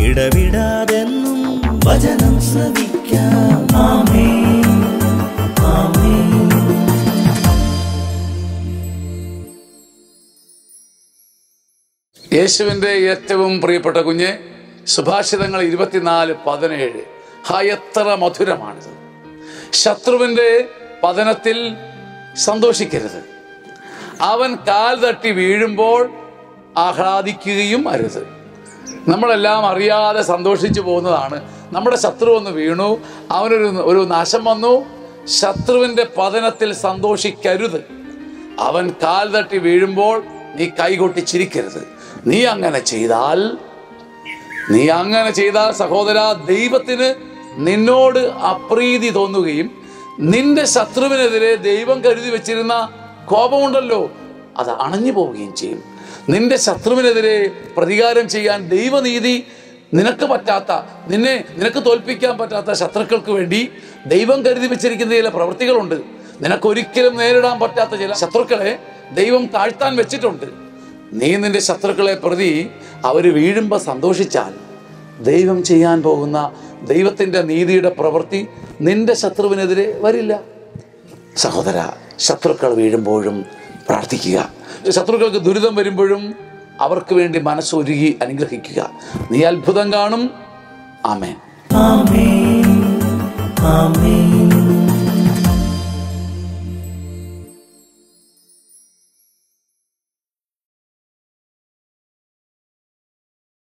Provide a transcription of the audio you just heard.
ഇടവിടാതെന്നും വചനം ശ്രവിക്കാം. ആമേൻ, ആമേൻ. യേശുവിൻ്റെ ഏറ്റവും പ്രിയപ്പെട്ട കുഞ്ഞ്, സുഭാഷിതങ്ങൾ 24:17. എത്ര മധുരമാണിത്! ശത്രുവിൻ്റെ പതനത്തിൽ സന്തോഷിക്കരുത്, അവൻ കാൽ തട്ടി വീഴുമ്പോൾ ആഹ്ലാദിക്കുകയും അരുത്. നമ്മളെല്ലാം അറിയാതെ സന്തോഷിച്ചു പോകുന്നതാണ്. നമ്മുടെ ശത്രു ഒന്ന് വീണു, അവനൊരു നാശം വന്നു. ശത്രുവിൻ്റെ പതനത്തിൽ സന്തോഷിക്കരുത്. അവൻ കാൽ തട്ടി വീഴുമ്പോൾ നീ കൈകൊട്ടി ചിരിക്കരുത്. നീ അങ്ങനെ ചെയ്താൽ സഹോദര, ദൈവത്തിന് നിന്നോട് അപ്രീതി തോന്നുകയും നിന്റെ ശത്രുവിനെതിരെ ദൈവം കരുതി വെച്ചിരുന്ന കോപമുണ്ടല്ലോ, അത് അണഞ്ഞു പോവുകയും ചെയ്യും. നിന്റെ ശത്രുവിനെതിരെ പ്രതികാരം ചെയ്യാൻ ദൈവനീതി നിനക്ക് പറ്റാത്ത, നിനക്ക് തോൽപ്പിക്കാൻ പറ്റാത്ത ശത്രുക്കൾക്ക് വേണ്ടി ദൈവം കരുതി വെച്ചിരിക്കുന്ന ചില പ്രവൃത്തികളുണ്ട്. നിനക്കൊരിക്കലും നേരിടാൻ പറ്റാത്ത ചില ശത്രുക്കളെ ദൈവം താഴ്ത്താൻ വെച്ചിട്ടുണ്ട്. നീ നിന്റെ ശത്രുക്കളെ പ്രതി അവർ വീഴുമ്പോൾ സന്തോഷിച്ചാൽ ദൈവം ചെയ്യാൻ പോകുന്ന ദൈവത്തിൻ്റെ നീതിയുടെ പ്രവൃത്തി നിന്റെ ശത്രുവിനെതിരെ വരില്ല. സഹോദര, ശത്രുക്കൾ വീഴുമ്പോഴും പ്രാർത്ഥിക്കുക. ശത്രുക്കൾക്ക് ദുരിതം വരുമ്പോഴും അവർക്ക് വേണ്ടി മനസ്സൊരുകി അനുഗ്രഹിക്കുക. നീ അത്ഭുതം കാണും. ആമേൻ, ആമേൻ, ആമേൻ.